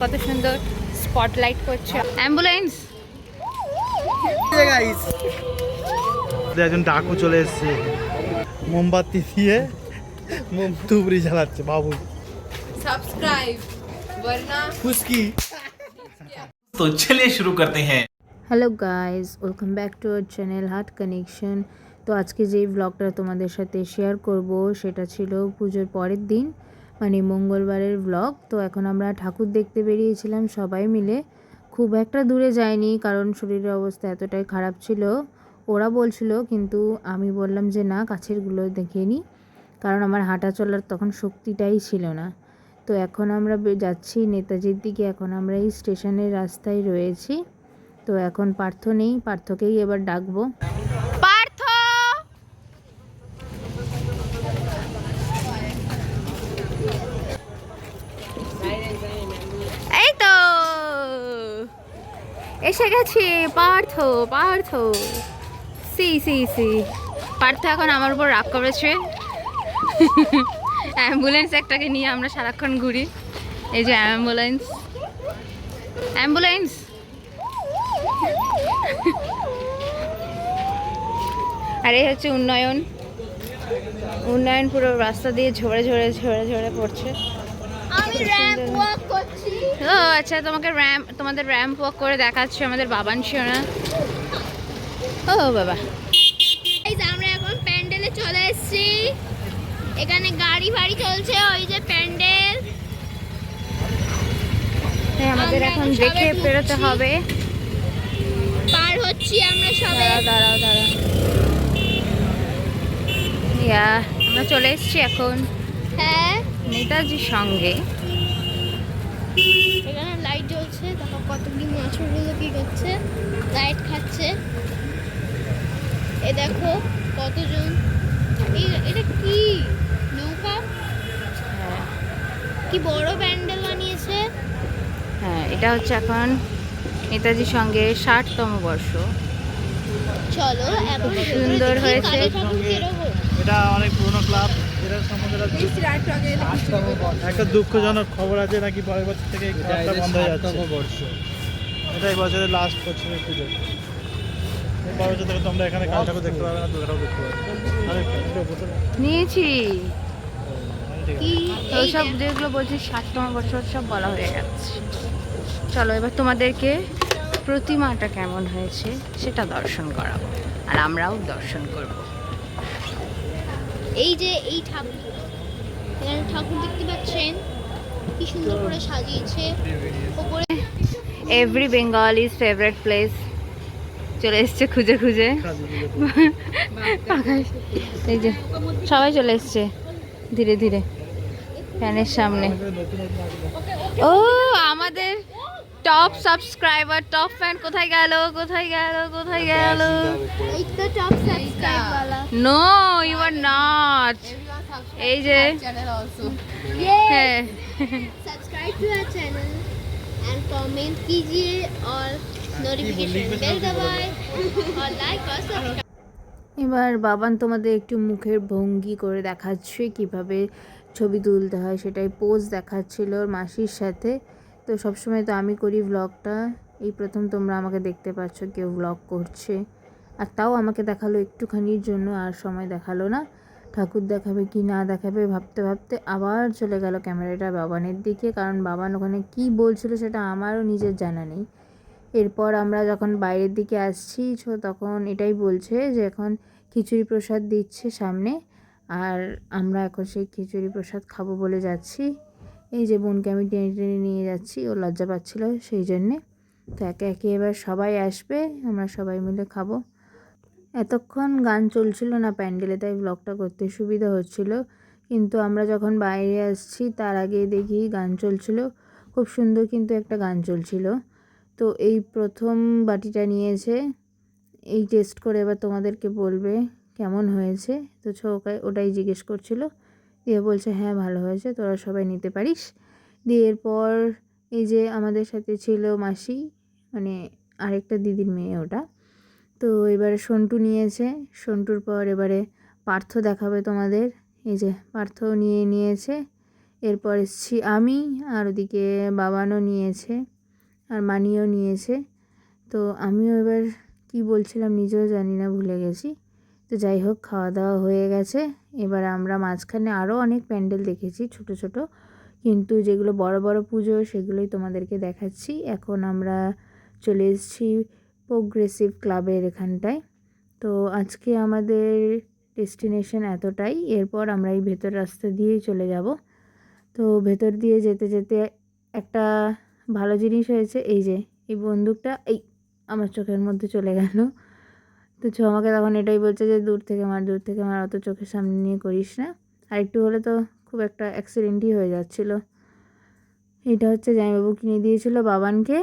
কত সুন্দর স্পটলাইট করছে অ্যাম্বুলেন্স। একজন ডাকু চলে এসছে, মোমবাতি দিয়ে তুবড়ি জ্বালাচ্ছে বাবু। সাবস্ক্রাইব वरना খুশকি। तो चलिए शुरू करते हैं। Hello guys, welcome back to our channel heart connection. তো আজকে যেই ব্লগটা তোমাদের সাথে শেয়ার করব সেটা ছিল পুজোর পরের দিন, মানে মঙ্গলবারের ব্লগ। তো এখন আমরা ঠাকুর দেখতে বেরিয়েছিলাম সবাই মিলে। খুব একটা দূরে যায়নি কারণ শরীরের অবস্থা এতটাই খারাপ ছিল। ওরা বলছিল, কিন্তু আমি বললাম যে না, কাছেরগুলো দেখে নিই, কারণ আমার হাঁটা চলার তখন শক্তিটাই ছিল না। তো এখন আমরা যাচ্ছি নেতাজির দিকে। এখন আমরা এই স্টেশনের রাস্তায় রয়েছি। তো এখন পার্থ নেই, পার্থকেই এবার ডাকবো। পার্থ এই তো এসে গেছি। পার্থ পার্থ সি সি সি পার্থ এখন আমার উপর রাগ করেছে। অ্যাম্বুলেন্স একটাকে নিয়ে আমরা সারাক্ষণ ঘুরি। এই যে অ্যাম্বুলেন্স অ্যাম্বুলেন্স। আর এই হচ্ছে উন্নয়ন। উন্নয়ন পুরো রাস্তা দিয়ে ঝরে ঝরে ঝরে ঝরে পড়ছে। ও আচ্ছা, তোমাদের র্যাম্প ওয়াক করে দেখাচ্ছে আমাদের বাবান শিওনা। ও বাবা, আমরা এখন প্যান্ডেলে চলে এসেছি। এখানে গাড়ি ফাড়ি চলছে, ওই যে প্যান্ডেল। আমাদের এখন দেখে বেরোতে হবে। পার হচ্ছি আমরা সবাই। দাঁড়াও দাঁড়াও। ইয়া, আমরা চলে এসেছি এখন হ্যাঁ, নেতাজির সঙ্গে। এখানে লাইট জ্বলছে, দেখো কতগুলি মাছগুলো কি করছে, লাইট খাচ্ছে। এ দেখো কতজন। এটা কি নৌকা? হ্যাঁ কি বড় প্যান্ডেল বানিয়েছে। হ্যাঁ, এটা হচ্ছে এখন নেতাজির সঙ্গে 60তম বর্ষ। চলো এখন সুন্দর হয়েছে। এটা অনেক পুরনো ক্লাব, এটার সম্বন্ধে একটা দুঃখজনক খবর আছে, নাকি পরের বছর থেকে এই ক্লাবটা বন্ধ হয়ে যাচ্ছে। এটা এই বছরের লাস্ট বছরের পুজো। এই পরের বছর থেকে তোমরা এখানে কাল ঠাকুর দেখতে পাবে না, দুর্গা ঠাকুর দেখতে পাবে। নিয়েছি কি ওইসব যেগুলো বলছি 60তম বছর সব বলা হয়ে গেছে। চলো এবার তোমাদেরকে প্রতিমাটা কেমন হয়েছে সেটা দর্শন করাবো, আর আমরাও দর্শন করব। এই যে এই ঠাকুর, এখানে ঠাকুর দেখতে পাচ্ছেন কি সুন্দর করে সাজিয়েছে। উপরে এভরি বেঙ্গলিজ ফেভারিট প্লেস চলে এসছে খুঁজে খুঁজে। এই যে সবাই চলে এসছে ধীরে ধীরে ফ্যানের সামনে। ও আমাদের টপ সাবস্ক্রাইবার, টপ ফ্যান কোথায় গেল কোথায় গেল কোথায় গেল? এই তো টপ সাবস্ক্রাইব वाला। No you are not. এই যে হ্যাঁ, subscribe to our channel and comment कीजिए और नोटिफिकेशन बेल दबाएं और लाइक और सब्सक्राइब। এবার বাবান তোমাদের একটু মুখের ভঙ্গি করে দেখাচ্ছে কিভাবে ছবি তুলতে হয়, সেটাই পোজ দেখাচ্ছিল ওর মাসির সাথে। তো সবসময় তো আমি করি ভ্লগটা, এই প্রথম তোমরা আমাকে দেখতে পাচ্ছ কেউ ভ্লগ করছে। আর তাও আমাকে দেখালো একটুখানির জন্য, আর সময় দেখালো না। ঠাকুর দেখাবে কি না দেখাবে ভাবতে ভাবতে আবার চলে গেল ক্যামেরাটা বাবানের দিকে, কারণ বাবান ওখানে কি বলছিল সেটা আমারও নিজের জানা নেই। এরপর আমরা যখন বাইরের দিকে আসছি তখন এটাই বলছে যে এখন খিচুড়ি প্রসাদ দিচ্ছে সামনে, আর আমরা এখন সেই খিচুড়ি প্রসাদ খাবো বলে যাচ্ছি। এই যে বোনকে আমি টেনে টেনে নিয়ে যাচ্ছি, ও লজ্জা পাচ্ছিল সেই জন্যে। তো একে একে এবার সবাই আসবে, আমরা সবাই মিলে খাবো। এতক্ষণ গান চলছিল না প্যান্ডেলে, তাই ব্লগটা করতে সুবিধা হচ্ছিল। কিন্তু আমরা যখন বাইরে আসছি তার আগে দেখি গান চলছিল, খুব সুন্দর কিন্তু একটা গান চলছিল। তো এই প্রথম বাটিটা নিয়েছে, এই টেস্ট করে এবার তোমাদেরকে বলবে কেমন হয়েছে। তো ওটাই জিজ্ঞেস করছিল, দিয়ে বলছে হ্যাঁ ভালো হয়েছে, তোরা সবাই নিতে পারিস। দিয়ে এরপর এই যে আমাদের সাথে ছিল মাসি, মানে আরেকটা দিদির মেয়ে ওটা। তো এবারে সন্টু নিয়েছে, সন্টুর পর এবারে পার্থ দেখাবে তোমাদের। এই যে পার্থ নিয়েছে। এরপর এসেছি আমি, আর ওদিকে বাবানও নিয়েছে আর মানিও নিয়েছে। তো আমিও এবার কি বলছিলাম নিজেও জানি না, ভুলে গেছি। তো যাই হোক, খাওয়া দাওয়া হয়ে গেছে। এবার আমরা মাঝখানে আরও অনেক প্যান্ডেল দেখেছি ছোট ছোট, কিন্তু যেগুলো বড় বড় পুজো সেগুলোই তোমাদেরকে দেখাচ্ছি। এখন আমরা চলে এসেছি প্রোগ্রেসিভ ক্লাবের এখানটায়। তো আজকে আমাদের ডেস্টিনেশন এতটাই। এরপর আমরা এই ভেতর রাস্তা দিয়েই চলে যাব। তো ভেতর দিয়ে যেতে যেতে একটা ভালো জিনিস হয়েছে, এই যে এই বন্দুকটা এই আমার চোখের মধ্যে চলে গেল। তো আমাকে তখন এটাই বলছে যে দূর থেকে মার, দূর থেকে মার, অত চোখের সামনে নিয়ে করিস না। আর একটু হলে তো খুব একটা অ্যাক্সিডেন্টই হয়ে যাচ্ছিলো। এটা হচ্ছে জামাইবাবু কিনে দিয়েছিল বাবানকে।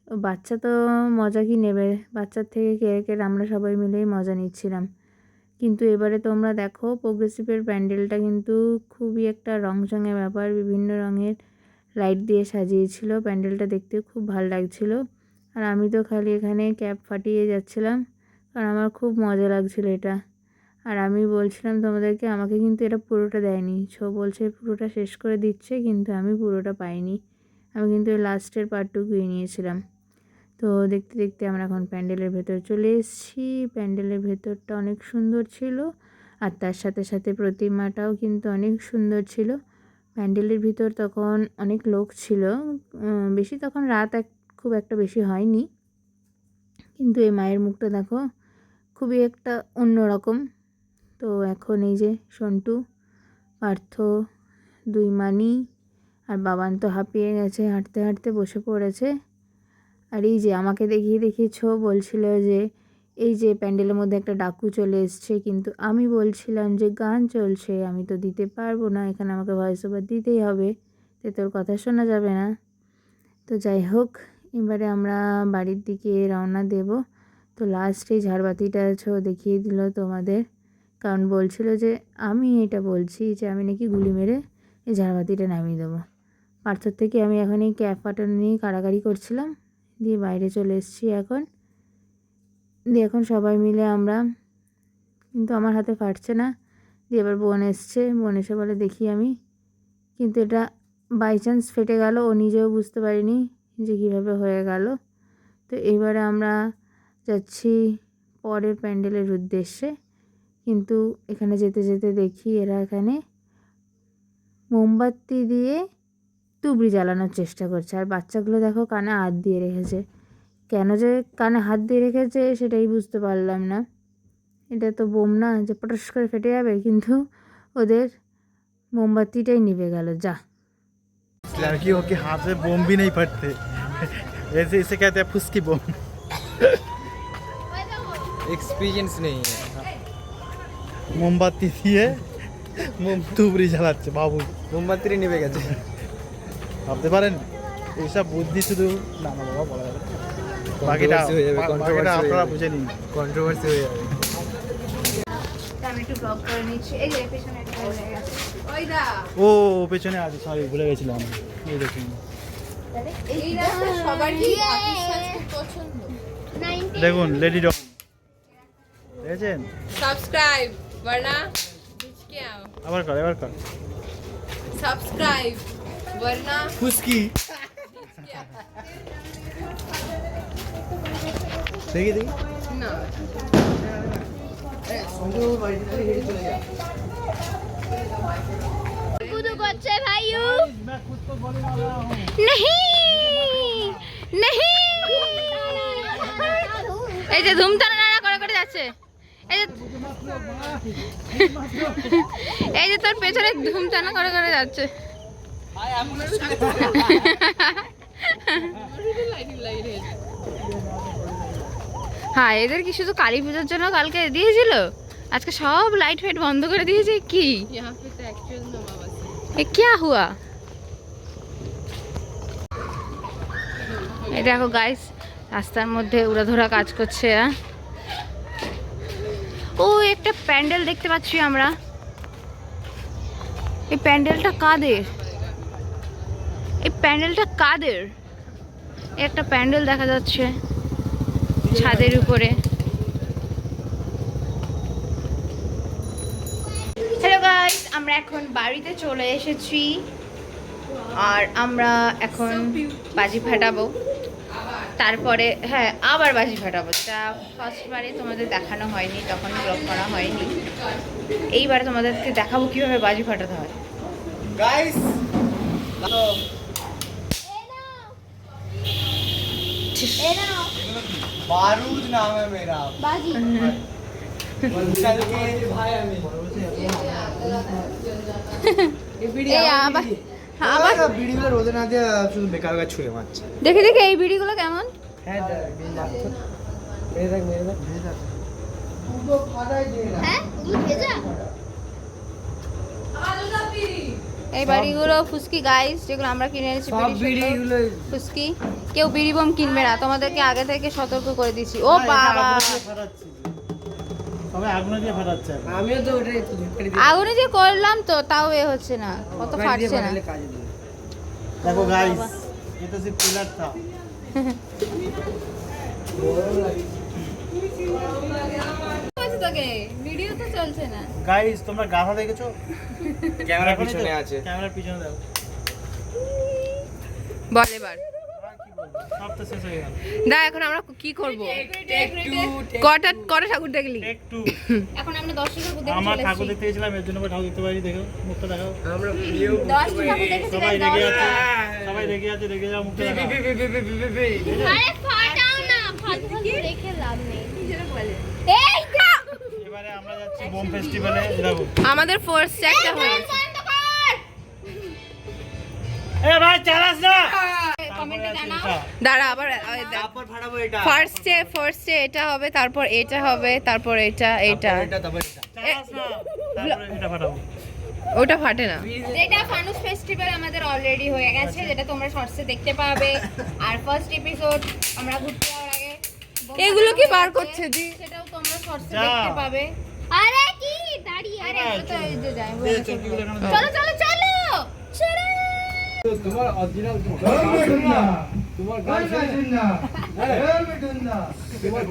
বাচ্চা তো মজা কি নেবে, বাচ্চার থেকে কেকের আমরা সবাই মিলেই মজা নিচ্ছিলাম। কিন্তু এবারে তোমরা দেখো প্রোগ্রেসিভের প্যান্ডেলটা কিন্তু খুবই একটা রংচঙে ব্যাপার, বিভিন্ন রঙের লাইট দিয়ে সাজিয়েছিল। প্যান্ডেলটা দেখতে খুব ভালো লাগছিল। আর আমি তো খালি এখানে ক্যাপ ফাটিয়ে যাচ্ছিলাম, কারণ আমার খুব মজা লাগছিল এটা। আর আমি বলছিলাম তোমাদেরকে, আমাকে কিন্তু এটা পুরোটা দেয়নি। বলছে পুরোটা শেষ করে দিচ্ছে, কিন্তু আমি পুরোটা পাইনি। আমি কিন্তু লাস্টের পার্টটুকুই নিয়েছিলাম। তো দেখতে দেখতে আমরা এখন প্যান্ডেলের ভেতর চলে এসেছি। প্যান্ডেলের ভেতরটা অনেক সুন্দর ছিল, আর তার সাথে সাথে প্রতিমাটাও কিন্তু অনেক সুন্দর ছিল। প্যান্ডেলের ভিতর তখন অনেক লোক ছিল, বেশি তখন রাত খুব একটা বেশি হয়নি। কিন্তু এই মায়ের মুখটা দেখো, খুবই একটা অন্যরকম। তো এখন এই যে সন্টু, পার্থ, দুই মানি আর বাবান তো হাঁপিয়ে গেছে, হাঁটতে হাঁটতে বসে পড়েছে। আর এই যে আমাকে দেখিয়ে দেখিয়ে বলছিল যে এই যে প্যান্ডেলের মধ্যে একটা ডাকু চলে এসছে, কিন্তু আমি বলছিলাম যে গান চলছে, আমি তো দিতে পারবো না, এখানে আমাকে ভয়েস ওভার দিতেই হবে, তো তোর কথা শোনা যাবে না। তো যাই হোক, এবারে আমরা বাড়ির দিকে রওনা দেব। তো লাস্টে ঝাড়বাতিটা দেখিয়ে দিল তোমাদের, কারণ বলছিল যে আমি এটা বলছি যে আমি নাকি গুলি মেরে এই ঝাড়বাতিটা নামিয়ে দেবো। পার্থর থেকে আমি এখন এই ক্যাপ ফাটানো নিয়ে কাড়াকাড়ি করছিলাম, দিয়ে বাইরে চলে এসেছি এখন। দিয়ে এখন সবাই মিলে আমরা, কিন্তু আমার হাতে ফাটছে না। দিয়ে এবার বোন এসছে, বোন এসে বলে দেখি আমি, কিন্তু এটা বাই চান্স ফেটে গেল, ও নিজেও বুঝতে পারিনি যে কীভাবে হয়ে গেল। তো এবারে আমরা যাচ্ছি পরের প্যান্ডেলের উদ্দেশ্যে। কিন্তু এখানে যেতে যেতে দেখি এরা এখানে মোমবাতি দিয়ে তুবড়ি জ্বালানোর চেষ্টা করছে। আর বাচ্চাগুলো দেখো কানে হাত দিয়ে রেখেছে, কেন যে কানে হাত দিয়ে রেখেছে সেটাই বুঝতে পারলাম না। এটা তো বোম না যে পটাশ করে ফেটে যাবে, কিন্তু ওদের মোমবাতিটাই নিভে গেল। যা लड़कियों के हाथ से बम भी नहीं फटते, ऐसे इसे कहते हैं फुसकी बम। एक्सपीरियंस नहीं है। মোমবাতি দিয়ে তুবড়ি জ্বালাচ্ছে বাবু, মোমবাতি নিভে গেছে। ভাবতে পারেন এইসব বুদ্ধি শুধু না না বাবা বলা যাবে, বাকিটা আপনারা বুঝে নিন। কন্ট্রোভার্সি হয়ে যাবে। আমি একটু ব্লগ করে নিচ্ছি। এই যে পেছনে একটা হয়ে গেছে, ওই দা ও পেছনে আছে, সরি ভুলে গেছিলাম। এই দেখুন, এই রাস্তা সবারই পাকিস্তান খুব পছন্দ। দেখুন লেডি ডগ দেখেছেন। सब्सक्राइब वरना क्या আবার কর, এবার কর। सब्सक्राइब वरना ফুসকি দেখি দেখি। ना कुदू बच्चे भाइयों मैं खुद तो गोली मार रहा हूँ। नहीं नहीं, এই যে ধুমটানা নাড়া করে করে যাচ্ছে, এই যে এই যে তোর পেছনে ধুমটানা করে করে যাচ্ছে। হ্যাঁ, এদের কি শুধু কালী পুজোর জন্য কালকে দিয়েছিল, আজকে সব লাইট ফাইট বন্ধ করে দিয়েছে কি? यहाँ पे तो एक्चुअल में बाबा से এ क्या हुआ? এই দেখো গাইস, রাস্তার মধ্যে উড়াধরা কাজ করছে। ও একটা প্যান্ডেল দেখতে পাচ্ছি আমরা। এই প্যান্ডেলটা কাদের? এই প্যান্ডেলটা কাদের? একটা প্যান্ডেল দেখা যাচ্ছে ছাদের উপরে। হ্যালো গাইস, আমরা এখন বাড়িতে চলে এসেছি। আর আমরা এখন বাজি ফাটাবো, তারপরে হ্যাঁ আবার বাজি ফাটাবো। তা ফার্স্টবারে তোমাদের দেখানো হয়নি, তখন ব্লগ করা হয়নি। এইবারে তোমাদেরকে দেখাবো কীভাবে বাজি ফাটাতে হয়। गाइस बारूद नाम है मेरा बाजी चल के भाई আমি এই আবার আবার ভিডিওগুলো রোদে না দিয়ে শুধু বেকার বেকার ছুঁড়ে মারছে দেখে দেখে এই ভিডিওগুলো কেমন। হ্যাঁ মেরে দেখ হ্যাঁ ওগুলো ভেজা এই বাড়িগুলো ফুসকি গাইস, যেগুলো আমরা কিনে এনেছি সব ভিডিওগুলো ফুসকি। কেউ বিড়ি বোম কিনবে না, তোমাদেরকে আগে থেকে সতর্ক করে দিছি। ও বাবা, সবাই আগুন দিয়ে ফাটাচ্ছে। আমিও তো ওটাই তো ধুপকারি আগুনে যে করলাম তো তাও এ হচ্ছে না, কত ফাটছে না। কাজে দিই देखो गाइस, ये तो सिर्फ पिलर था। ভিডিও তো চলছে না। গাইস তোমরা গাধা দেখেছো? ক্যামেরা পিছনে আছে ক্যামেরার পিছনে দেখো। বল এবার সব তো শেষ হয়ে গেল। দা এখন আমরা কি করব? কটা কটা ঠাকুর দেখলি? টেক 2। এখন আমরা 10টা ঠাকুর দেখে আমার চলে ঠাকুর এসেছি। দেখতে গেছিলাম, এর জন্য ঠাকুর দেখতে পারি। দেখো মুখটা দেখাও। আমরা ভিডিও 10টা ঠাকুর দেখেছি। সবাই রেগে আছে, সবাই রেগে আছে, রেগে যাও, মুখটা দেখাও। আরে ফাটাও না, ফাটাও রেখে লাভ নেই। এই এবারে আমরা যাচ্ছি বোম ফেস্টিভ্যালে। দেখো আমাদের ফার্স্ট একটা হয়েছে। এ ভাই চালাস না। কমেন্টে জানাও। এটা। দাঁড়া আবার তারপর ফাটাবো এটা ফার্স্টে এটা হবে, তারপর এটা হবে, তারপর এটা তারপর এটা চালাস না। তারপরে এটা ফাটাবো। ওটা ফাটে না। যেটা ফানুস ফেস্টিভ্যাল আমাদের অলরেডি হয়ে গেছে, যেটা তোমরা শর্টসে দেখতে পাবে। আর ফার্স্ট এপিসোড আমরা ঘুরতে যাওয়ার আগে এগুলো কি বার করছে দি, সেটাও তোমরা শর্টসে যা। দেখতে পাবে। আরে কি দাঁড়িয়ে আরে আমরা তো এই যে যাই দে চকিগুলো এখানে দাও। চলো চলো চলো চলো তোমার অরিজিনাল তোমার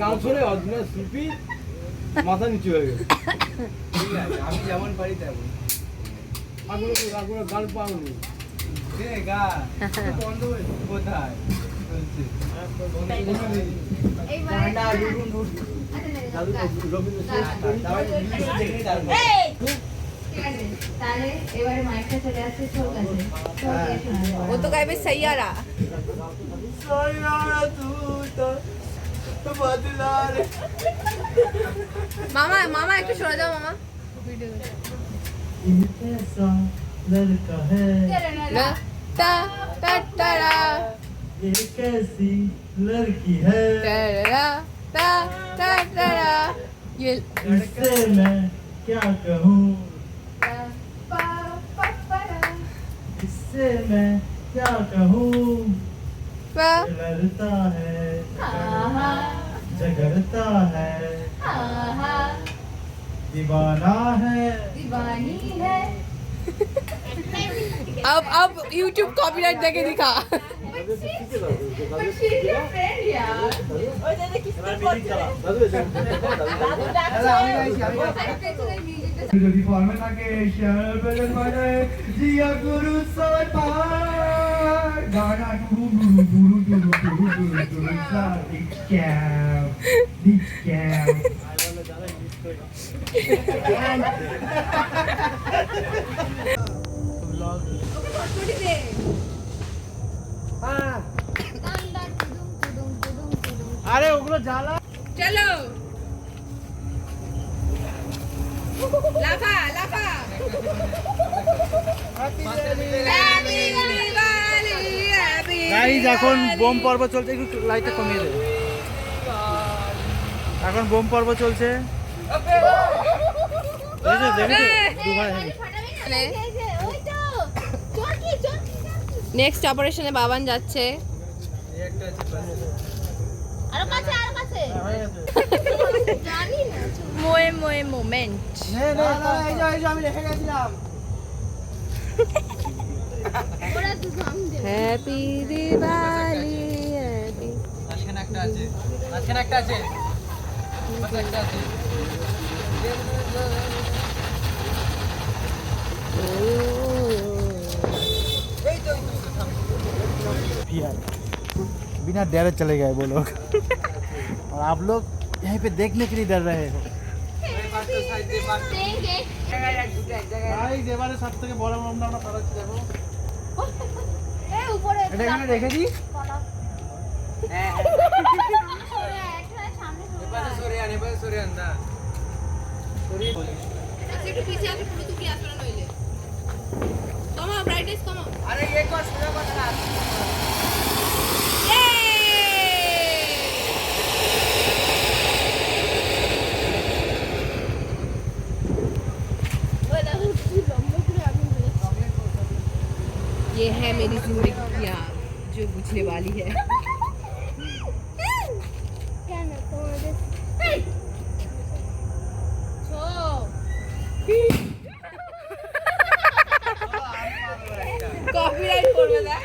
গান শুনে অরিজিনাল শিল্পী মাথা নিচু হয়ে গেছে। আমি যেমন পারি তেমন আগুলো গান পাওনি বন্ধ হয়েছে কোথায় তাহলে এবারে মাইকটা চলে আসছে তোর কাছে। ও তো গাইবে সাইয়ারা। মামা মামা একটু সরে যাও মামা। लड़का है লা তা তা তারা ये कैसी लड़की है তারা তা তা তারা ये इससे मैं क्या कहूँ पा पा पारा इससे मैं क्या कहूँ पा लड़ता है आहा झगड़ता है आहा दीवाना है दीवानी है। अब YouTube कॉपीराइट देके दिखा। যদি ফর্মে থাকে শেয়ার বেলে মানে জিয়া গুরু সবাই পার গানা গুরু গুরু গুরু গুরু গুরু গুরু ডিক্যাম আরে ওগুলো জ্বালা चलो लाफा लाफा গাইজ এখন বোম পর্ব চলছে, একটু লাইটটা কমিয়ে দেবে। এখন বোম পর্ব চলছে, দেখেছো দু ভাই ওই তো চকি চকি নেক্সট অপারেশনে বাবান যাচ্ছে। আরো কাছে জানি না মোয়ে মোয়ে মোমেন্ট। আমি রেখে গেছিলাম ওরা তো জাম দে হ্যাপি দিওয়ালি হ্যাপি। মাঝখানে একটা আছে পাশে একটা আছে এই তো बिना डरे चले गए वो लोग और आप लोग यहीं पे देखने के लिए डर रहे हो এবারে সব থেকে বড় আমরা পাড়াচ্ছি দেখো এটা এখানে রেখে দিই একটু পিছে আসো পুরো তুই আসবে না নইলে কমাও ব্রাইটনেস কমাও আরে এক বার সোজা কথা না ये है मेरी जिंदगी की आग जो बुझने वाली है কেন তোমাদের कॉपीराइट করবে না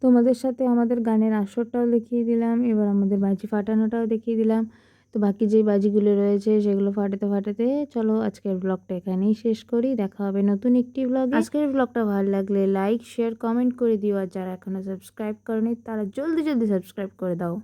তোমাদের সাথে আমাদের গানের আসরটাও দেখিয়ে দিলাম, এবার আমাদের বাজি ফাটানোটাও দেখিয়ে দিলাম। তো বাকি যেই বাজিগুলো রয়েছে সেগুলো ফাটাতে ফাটাতে চলো আজকের ব্লগটা এখানেই শেষ করি। দেখা হবে নতুন একটি ব্লগে। আজকের ব্লগটা ভালো লাগলে লাইক শেয়ার কমেন্ট করে দিও, আর যারা এখনও সাবস্ক্রাইব করনি তারা জলদি জলদি সাবস্ক্রাইব করে দাও।